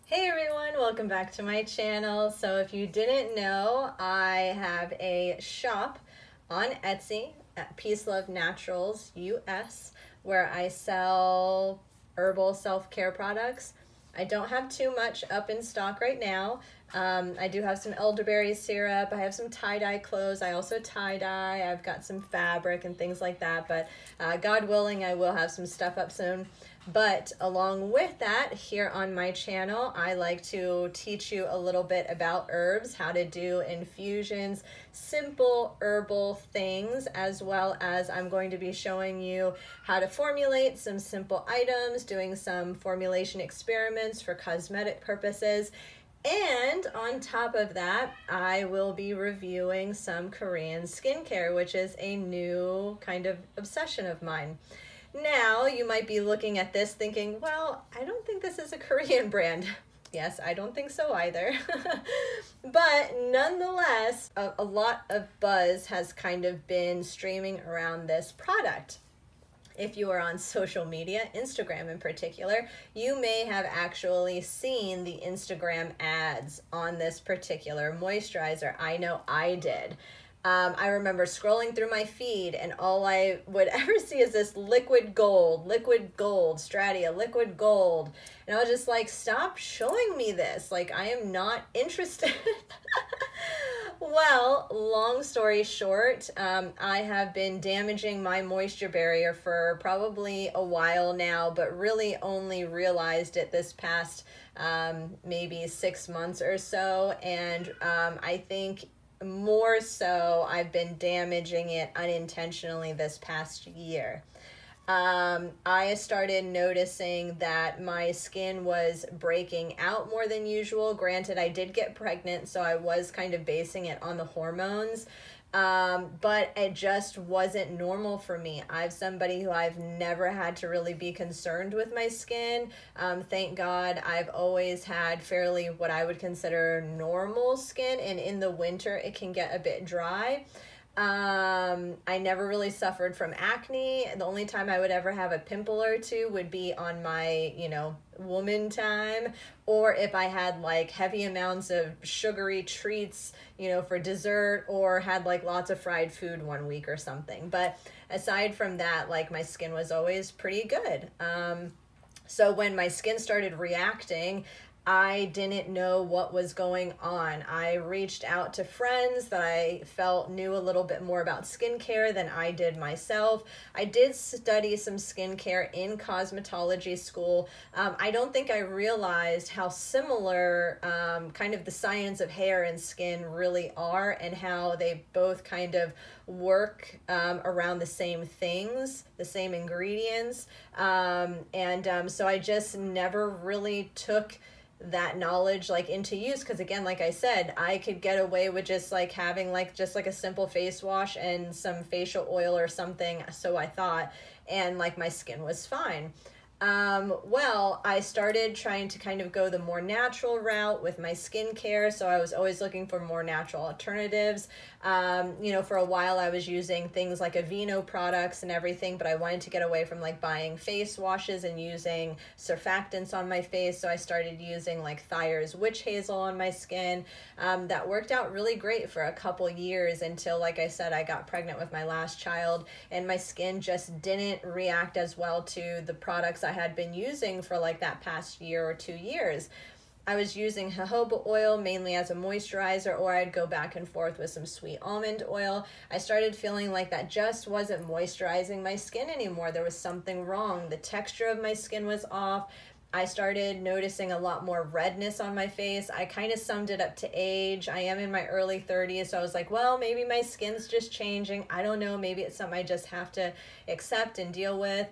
Hey everyone, welcome back to my channel. So if you didn't know, I have a shop on Etsy at Peace Love Naturals US where I sell herbal self-care products. I don't have too much up in stock right now. I do have some elderberry syrup. I have some tie-dye clothes. I also tie-dye. I've got some fabric and things like that, but God willing, I will have some stuff up soon. But along with that, here on my channel, I like to teach you a little bit about herbs, how to do infusions, simple herbal things, as well as I'm going to be showing you how to formulate some simple items, doing some formulation experiments for cosmetic purposes. And on top of that, I will be reviewing some Korean skincare, which is a new kind of obsession of mine. Now, you might be looking at this thinking, well, I don't think this is a Korean brand. Yes, I don't think so either. But nonetheless, a lot of buzz has kind of been streaming around this product. If you are on social media, Instagram in particular, you may have actually seen the Instagram ads on this particular moisturizer. I know I did. I remember scrolling through my feed and all I would ever see is this liquid gold, Stratia, liquid gold. And I was just like, stop showing me this. Like, I am not interested. Well, long story short, I have been damaging my moisture barrier for probably a while now, but really only realized it this past maybe 6 months or so. And I think more so I've been damaging it unintentionally this past year. I started noticing that my skin was breaking out more than usual. Granted, I did get pregnant, so I was kind of basing it on the hormones. But it just wasn't normal for me. I'm somebody who I've never had to really be concerned with my skin. Thank God I've always had fairly what I would consider normal skin, and in the winter it can get a bit dry. I never really suffered from acne. The only time I would ever have a pimple or two would be on my, woman time, or if I had like heavy amounts of sugary treats, for dessert, or had like lots of fried food one week or something. But aside from that, like my skin was always pretty good. So when my skin started reacting, I didn't know what was going on. I reached out to friends that I felt knew a little bit more about skincare than I did myself. I did study some skincare in cosmetology school. I don't think I realized how similar kind of the science of hair and skin really are, and how they both kind of work around the same things, the same ingredients. So I just never really took that knowledge like into use, because again, like I said, I could get away with just like having just a simple face wash and some facial oil or something, so I thought, and like my skin was fine. Well, I started trying to kind of go the more natural route with my skincare, so I was always looking for more natural alternatives. For a while I was using things like Aveeno products and everything, but I wanted to get away from like buying face washes and using surfactants on my face, so I started using like Thayer's witch hazel on my skin. That worked out really great for a couple years until, like I said, I got pregnant with my last child, and my skin just didn't react as well to the products I had been using for like that past year or 2 years. I was using jojoba oil mainly as a moisturizer, or I'd go back and forth with some sweet almond oil. I started feeling like that just wasn't moisturizing my skin anymore. There was something wrong. The texture of my skin was off. I started noticing a lot more redness on my face. I kind of summed it up to age. I am in my early 30s, so I was like, well, maybe my skin's just changing. I don't know. Maybe it's something I just have to accept and deal with.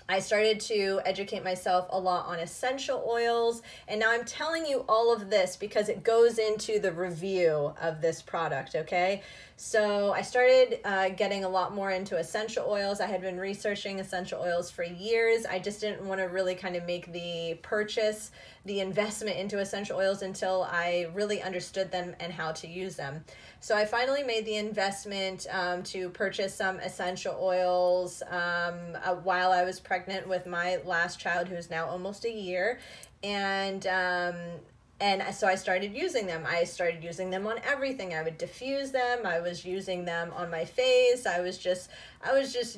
I started to educate myself a lot on essential oils, and now I'm telling you all of this because it goes into the review of this product, okay? So I started getting a lot more into essential oils. I had been researching essential oils for years. I just didn't want to really kind of make the purchase, the investment into essential oils until I really understood them and how to use them. So I finally made the investment to purchase some essential oils while I was pregnant with my last child, who's now almost a year. And so I started using them. I started using them on everything. I would diffuse them. I was using them on my face. I was just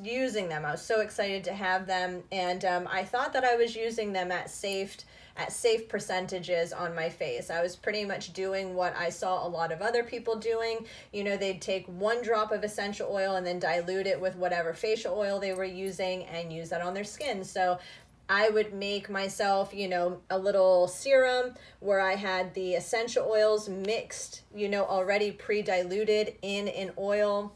using them. I was so excited to have them. And I thought that I was using them at safe percentages on my face. I was pretty much doing what I saw a lot of other people doing. You know, they'd take 1 drop of essential oil and then dilute it with whatever facial oil they were using and use that on their skin. So I would make myself, you know, a little serum where I had the essential oils mixed, you know, already pre-diluted in an oil,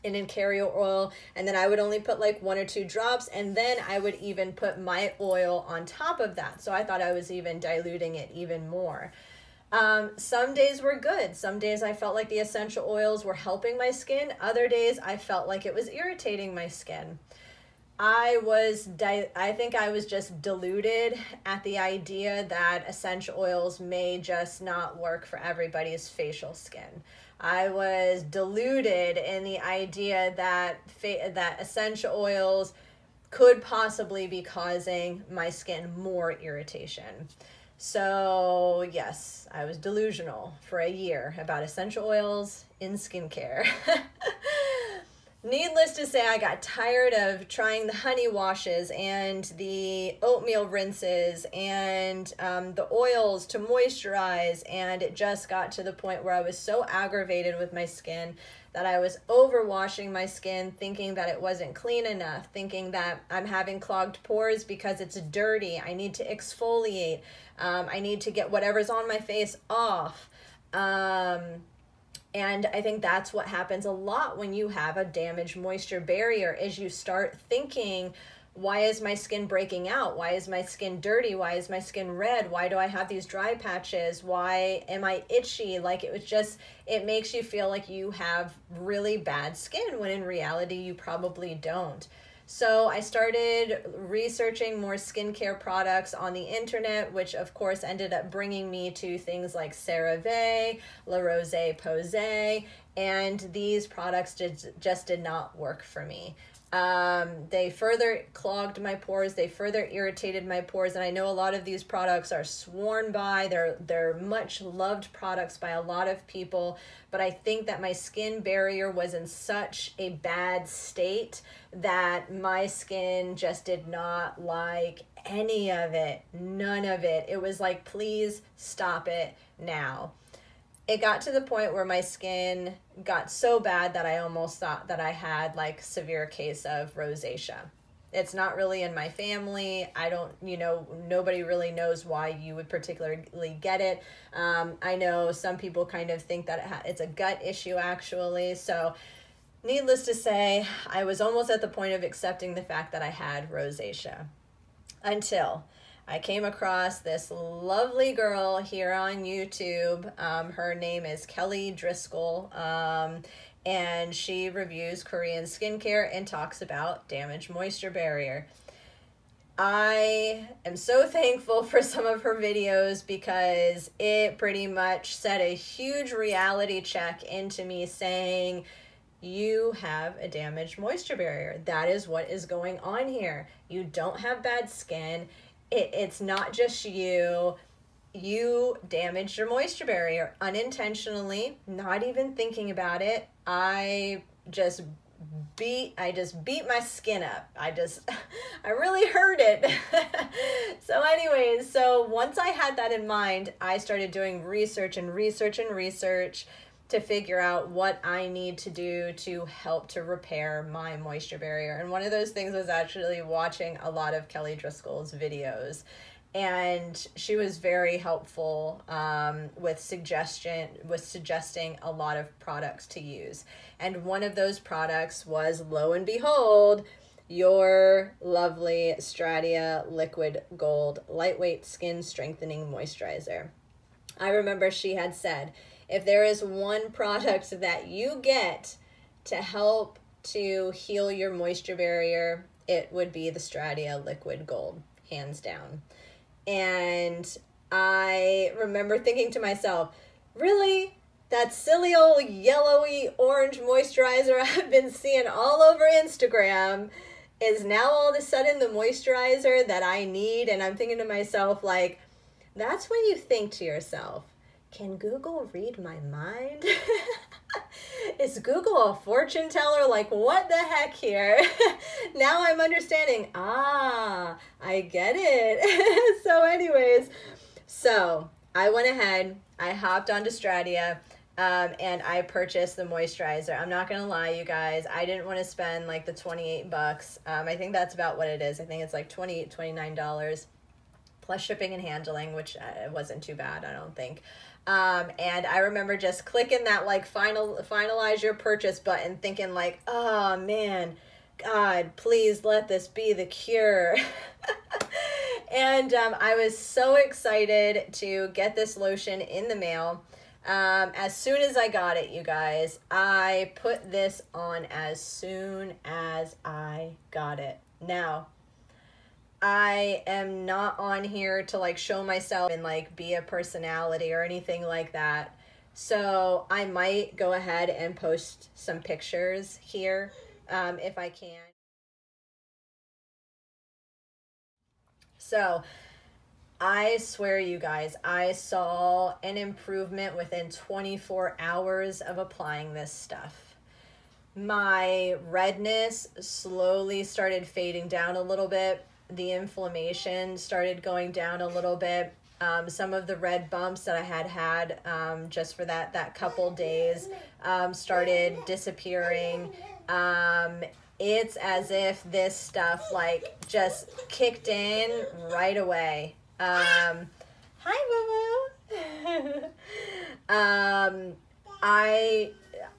in carrier oil, and then I would only put like 1 or 2 drops, and then I would even put my oil on top of that. So I thought I was even diluting it even more. Some days were good. Some days I felt like the essential oils were helping my skin. Other days I felt like it was irritating my skin. I think I was just deluded at the idea that essential oils may just not work for everybody's facial skin. I was deluded in the idea that that essential oils could possibly be causing my skin more irritation. So yes, I was delusional for a year about essential oils in skincare. Needless to say, I got tired of trying the honey washes and the oatmeal rinses and the oils to moisturize, and it just got to the point where I was so aggravated with my skin that I was overwashing my skin, thinking that it wasn't clean enough, thinking that I'm having clogged pores because it's dirty. I need to exfoliate. I need to get whatever's on my face off. And I think that's what happens a lot when you have a damaged moisture barrier, is you start thinking, why is my skin breaking out? Why is my skin dirty? Why is my skin red? Why do I have these dry patches? Why am I itchy? Like, it makes you feel like you have really bad skin, when in reality you probably don't. So I started researching more skincare products on the internet, which of course ended up bringing me to things like CeraVe, La Roche-Posay, and these products just did not work for me. They further clogged my pores, they further irritated my pores, and I know a lot of these products are sworn by, they're much loved products by a lot of people, but I think that my skin barrier was in such a bad state that my skin just did not like any of it, none of it. It was like, please stop it now. It got to the point where my skin got so bad that I almost thought that I had like severe case of rosacea. It's not really in my family. I don't, nobody really knows why you would particularly get it. I know some people kind of think that it's a gut issue actually. So needless to say, I was almost at the point of accepting the fact that I had rosacea, until I came across this lovely girl here on YouTube. Her name is Kelly Driscoll, and she reviews Korean skincare and talks about damaged moisture barrier. I am so thankful for some of her videos, because it pretty much set a huge reality check into me, saying, you have a damaged moisture barrier. That is what is going on here. You don't have bad skin. It's not just you. You damaged your moisture barrier unintentionally, not even thinking about it. I just beat my skin up. I really hurt it. So anyways, so once I had that in mind, I started doing research to figure out what I need to do to help to repair my moisture barrier. And one of those things was actually watching a lot of Kelly Driscoll's videos. And she was very helpful with suggesting a lot of products to use. And one of those products was, lo and behold, your lovely Stratia Liquid Gold Lightweight Skin Strengthening Moisturizer. I remember she had said, if there is one product that you get to help to heal your moisture barrier, it would be the Stratia Liquid Gold, hands down. And I remember thinking to myself, really? That silly old yellowy orange moisturizer I've been seeing all over Instagram is now all of a sudden the moisturizer that I need? And I'm thinking to myself, like, that's when you think to yourself, can Google read my mind? Is Google a fortune teller? Like, what the heck here? Now I'm understanding. Ah, I get it. So anyways, so I went ahead, I hopped onto Stratia, and I purchased the moisturizer. I'm not gonna lie, you guys, I didn't want to spend like the 28 bucks. I think that's about what it is. I think it's like $29 plus shipping and handling, which wasn't too bad, I don't think. And I remember just clicking that like finalize your purchase button, thinking like, oh man, God, please let this be the cure. And I was so excited to get this lotion in the mail. As soon as I got it, you guys, I put this on as soon as I got it. Now, I am not on here to like show myself and like be a personality or anything like that. So I might go ahead and post some pictures here if I can. So I swear, you guys, I saw an improvement within 24 hours of applying this stuff. My redness slowly started fading down a little bit. The inflammation started going down a little bit. Some of the red bumps that I had just for that couple days started disappearing. It's as if this stuff like just kicked in right away. Hi, Boo Boo.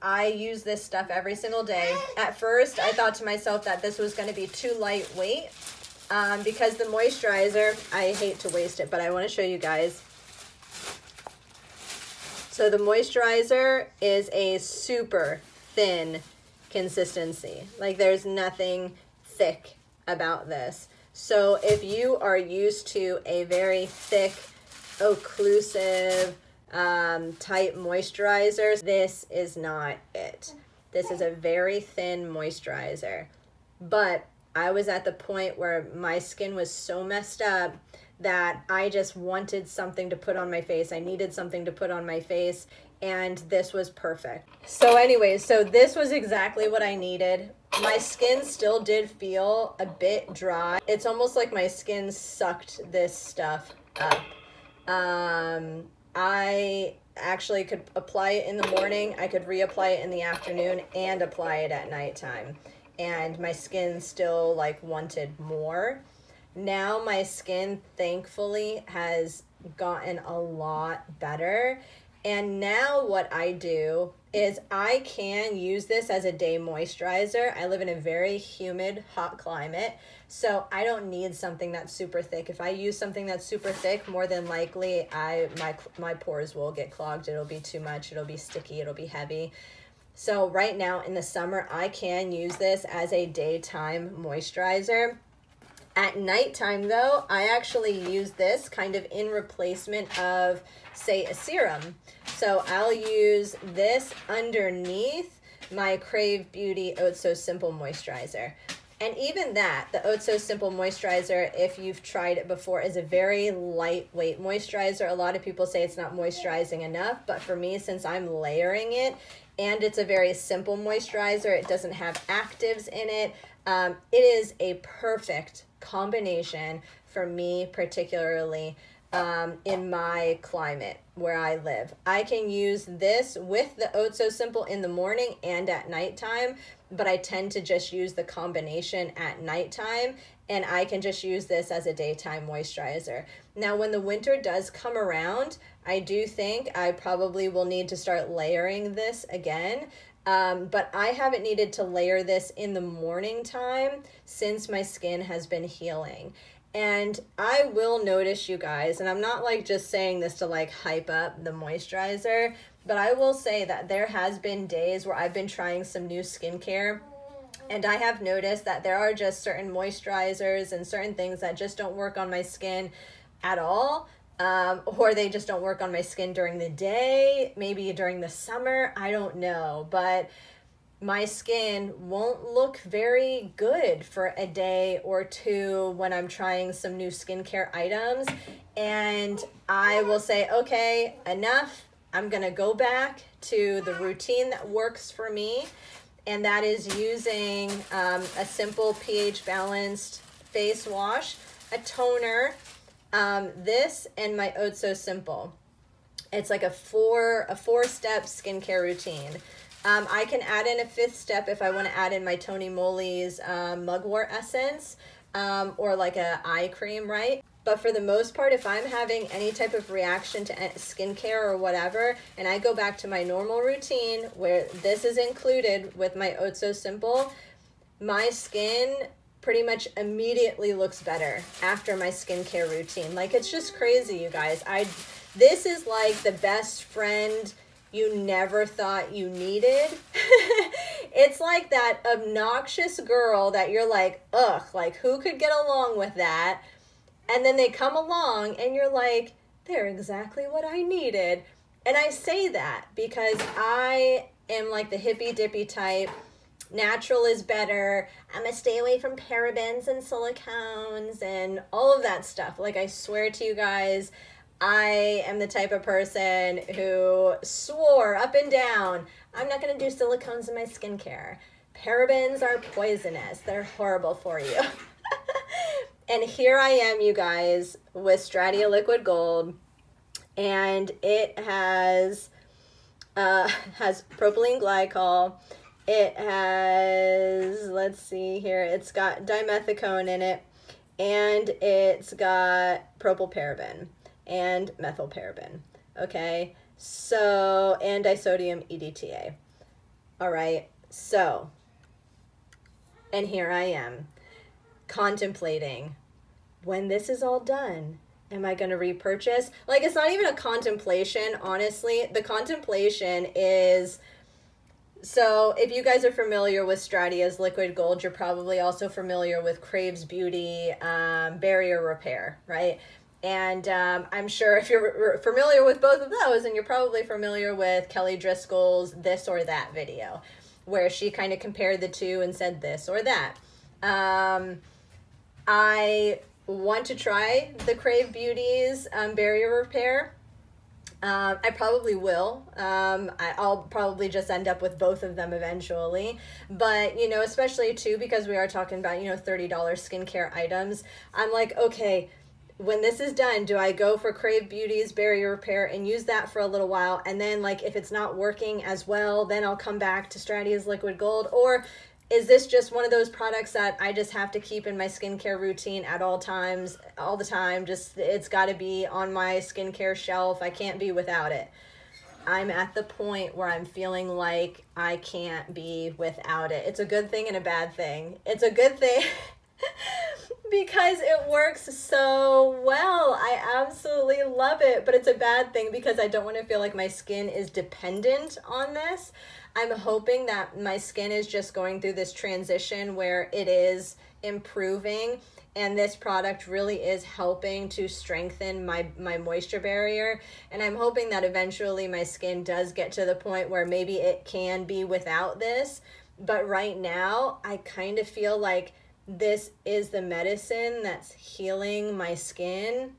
I use this stuff every single day. At first, I thought to myself that this was going to be too lightweight because the moisturizer, I hate to waste it, but I want to show you guys. So the moisturizer is a super thin consistency. Like, there's nothing thick about this. So if you are used to a very thick, occlusive type moisturizer, this is not it. This is a very thin moisturizer. But I was at the point where my skin was so messed up that I just wanted something to put on my face. I needed something to put on my face, and this was perfect. So anyways, so this was exactly what I needed. My skin still did feel a bit dry. It's almost like my skin sucked this stuff up. I actually could apply it in the morning, I could reapply it in the afternoon, and apply it at nighttime. And my skin still like wanted more. Now my skin thankfully has gotten a lot better. And now what I do is I can use this as a day moisturizer. I live in a very humid, hot climate, so I don't need something that's super thick. If I use something that's super thick, more than likely my pores will get clogged. It'll be too much, it'll be sticky, it'll be heavy. So right now in the summer, I can use this as a daytime moisturizer. At nighttime though, I actually use this kind of in replacement of, say, a serum. So I'll use this underneath my Crave Beauty Oh So Simple moisturizer. And even that, the Oh So Simple moisturizer, if you've tried it before, is a very lightweight moisturizer. A lot of people say it's not moisturizing enough, but for me, since I'm layering it, and it's a very simple moisturizer, it doesn't have actives in it, it is a perfect combination for me, particularly in my climate where I live. I can use this with the Oh So Simple in the morning and at nighttime, but I tend to just use the combination at nighttime, and I can just use this as a daytime moisturizer. Now, when the winter does come around, I do think I probably will need to start layering this again. But I haven't needed to layer this in the morning time since my skin has been healing. And I will notice, you guys, and I'm not like just saying this to like hype up the moisturizer, but I will say that there has been days where I've been trying some new skincare, and I have noticed that there are just certain moisturizers and certain things that just don't work on my skin at all, or they just don't work on my skin during the day, maybe during the summer, I don't know, but my skin won't look very good for a day or two when I'm trying some new skincare items. And I will say, okay, enough. I'm going to go back to the routine that works for me. And that is using a simple pH balanced face wash, a toner, this, and my Oats So Simple. It's like a four-step skincare routine. I can add in a fifth step if I want to add in my Tony Moly's mugwort essence, or like a eye cream, right? But for the most part, if I'm having any type of reaction to skincare or whatever, and I go back to my normal routine where this is included with my Oats So Simple, my skin pretty much immediately looks better after my skincare routine. Like, it's just crazy, you guys. This is like the best friend you never thought you needed. It's like that obnoxious girl that you're like, ugh, like who could get along with that? And then they come along and you're like, they're exactly what I needed. And I say that because I am like the hippy dippy type. Natural is better. I'm gonna stay away from parabens and silicones and all of that stuff. Like, I swear to you guys, I am the type of person who swore up and down, I'm not going to do silicones in my skincare. Parabens are poisonous. They're horrible for you. And here I am, you guys, with Stratia Liquid Gold, and it has propylene glycol. It has, let's see here, it's got dimethicone in it, and it's got propylparaben and methylparaben, okay? So, and disodium EDTA. All right, so, and here I am, contemplating, when this is all done, am I going to repurchase? Like, it's not even a contemplation, honestly. The contemplation is, so if you guys are familiar with Stratia's Liquid Gold, you're probably also familiar with Crave's Beauty Barrier Repair, right? And I'm sure if you're familiar with both of those, and you're probably familiar with Kelly Driscoll's This or That video, where she kind of compared the two and said this or that. I want to try the Crave Beauty's barrier repair. I probably will. I'll probably just end up with both of them eventually. But, you know, especially too, because we are talking about, you know, $30 skincare items, I'm like, okay, when this is done, do I go for Crave Beauty's barrier repair and use that for a little while? And then, like, if it's not working as well, then I'll come back to Stratia's Liquid Gold? Or is this just one of those products that I just have to keep in my skincare routine at all times, all the time? Just, it's got to be on my skincare shelf. I can't be without it. I'm at the point where I'm feeling like I can't be without it. It's a good thing and a bad thing. It's a good thing because it works so well. I absolutely love it, but it's a bad thing because I don't want to feel like my skin is dependent on this. I'm hoping that my skin is just going through this transition where it is improving, and this product really is helping to strengthen my moisture barrier. And I'm hoping that eventually my skin does get to the point where maybe it can be without this. But right now, I kind of feel like this is the medicine that's healing my skin.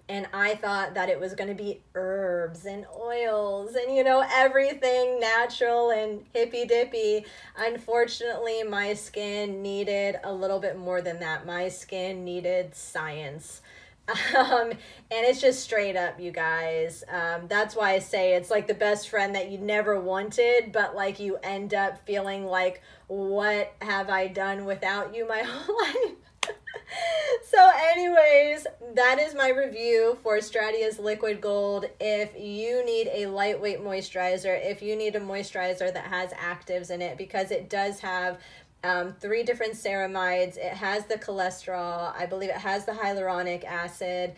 And I thought that it was going to be herbs and oils and, you know, everything natural and hippy-dippy. Unfortunately, my skin needed a little bit more than that. My skin needed science. And it's just straight up, you guys. That's why I say it's like the best friend that you never wanted, but like you end up feeling like, what have I done without you my whole life? So anyways, that is my review for Stratia's Liquid Gold. If you need a lightweight moisturizer, if you need a moisturizer that has actives in it, because it does have 3 different ceramides. It has the cholesterol. I believe it has the hyaluronic acid.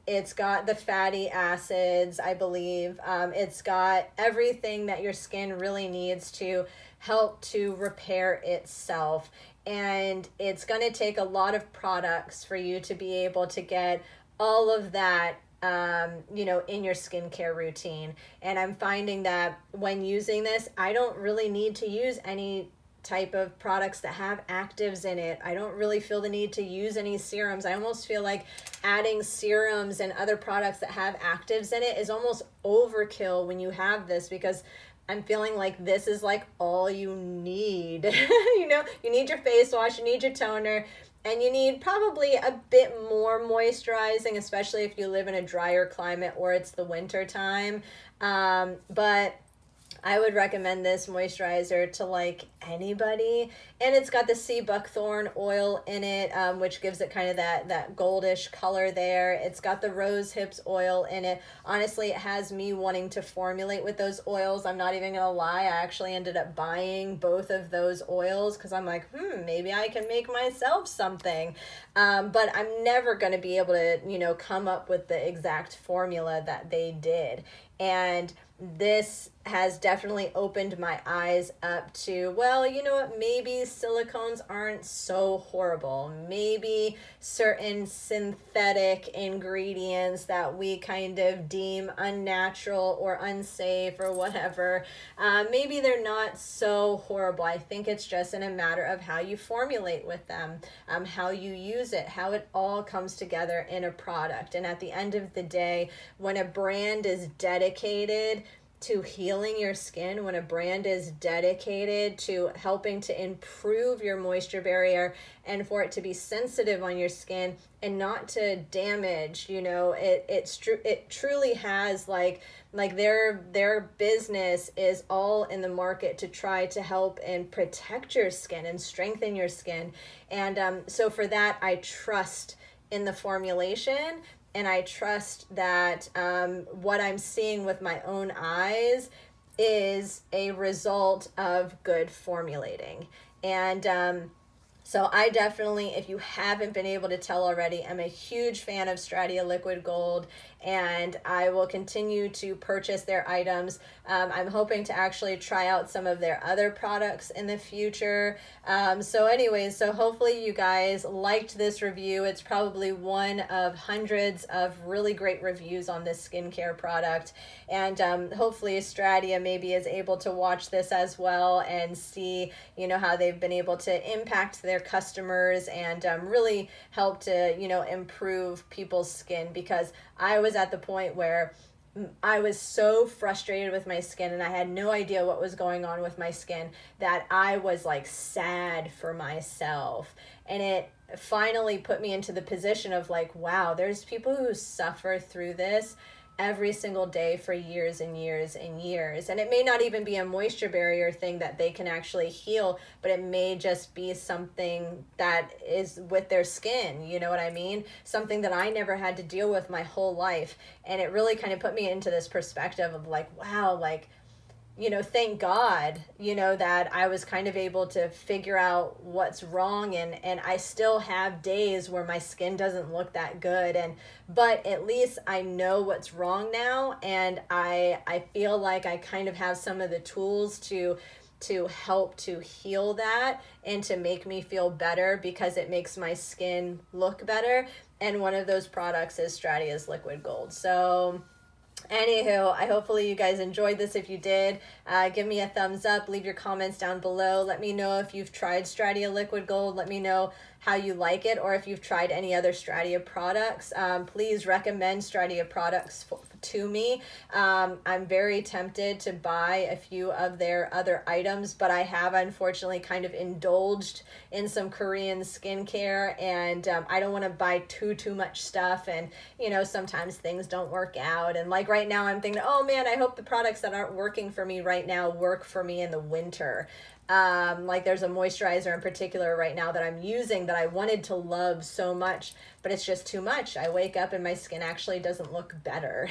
It's got the fatty acids, I believe. It's got everything that your skin really needs to help to repair itself. And it's going to take a lot of products for you to be able to get all of that you know, in your skincare routine. And I'm finding that when using this, I don't really need to use any type of products that have actives in it. I don't really feel the need to use any serums. I almost feel like adding serums and other products that have actives in it is almost overkill when you have this, because I'm feeling like this is like all you need. You know, you need your face wash, you need your toner, and you need probably a bit more moisturizing, especially if you live in a drier climate or it's the winter time. But I would recommend this moisturizer to like anybody. And it's got the sea buckthorn oil in it, which gives it kind of that goldish color there. It's got the rose hips oil in it. Honestly, it has me wanting to formulate with those oils. I'm not even gonna lie, I actually ended up buying both of those oils because I'm like, maybe I can make myself something. But I'm never gonna be able to, you know, come up with the exact formula that they did. And this has definitely opened my eyes up to, well, you know what, maybe silicones aren't so horrible. Maybe certain synthetic ingredients that we kind of deem unnatural or unsafe or whatever, maybe they're not so horrible. I think it's just in a matter of how you formulate with them, how you use it, how it all comes together in a product. And at the end of the day, when a brand is dedicated to healing your skin, when a brand is dedicated to helping to improve your moisture barrier and for it to be sensitive on your skin and not to damage, you know, it truly has like their business is all in the market to try to help and protect your skin and strengthen your skin. And so for that, I trust in the formulation. And I trust that what I'm seeing with my own eyes is a result of good formulating. And so I definitely, if you haven't been able to tell already, I'm a huge fan of Stratia Liquid Gold, and I will continue to purchase their items. I'm hoping to actually try out some of their other products in the future. So anyways, so hopefully you guys liked this review. It's probably one of hundreds of really great reviews on this skincare product. And hopefully Stratia maybe is able to watch this as well and see, you know, how they've been able to impact their customers and really help to, you know, improve people's skin, because I was at the point where I was so frustrated with my skin and I had no idea what was going on with my skin that I was like sad for myself. And it finally put me into the position of like, wow, there's people who suffer through this every single day for years and years and years. And it may not even be a moisture barrier thing that they can actually heal, but it may just be something that is with their skin, you know what I mean? Something that I never had to deal with my whole life. And it really kind of put me into this perspective of like, wow, like, you know, thank God, you know, that I was kind of able to figure out what's wrong, and I still have days where my skin doesn't look that good, but at least I know what's wrong now, and I feel like I kind of have some of the tools to help to heal that and to make me feel better, because it makes my skin look better. And one of those products is Stratia's Liquid Gold. So anywho, hopefully you guys enjoyed this. If you did, give me a thumbs up, leave your comments down below. Let me know if you've tried Stratia Liquid Gold. Let me know how you like it, or if you've tried any other Stratia products. Please recommend Stratia products to me. I'm very tempted to buy a few of their other items, but I have unfortunately kind of indulged in some Korean skincare, and I don't want to buy too much stuff, and you know, sometimes things don't work out. And like right now I'm thinking, oh man, I hope the products that aren't working for me right now work for me in the winter. Like there's a moisturizer in particular right now that I'm using that I wanted to love so much, but it's just too much. I wake up and my skin actually doesn't look better.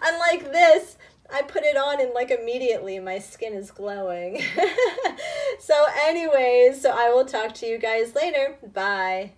Unlike this, I put it on and like immediately my skin is glowing. So anyways, so I will talk to you guys later. Bye.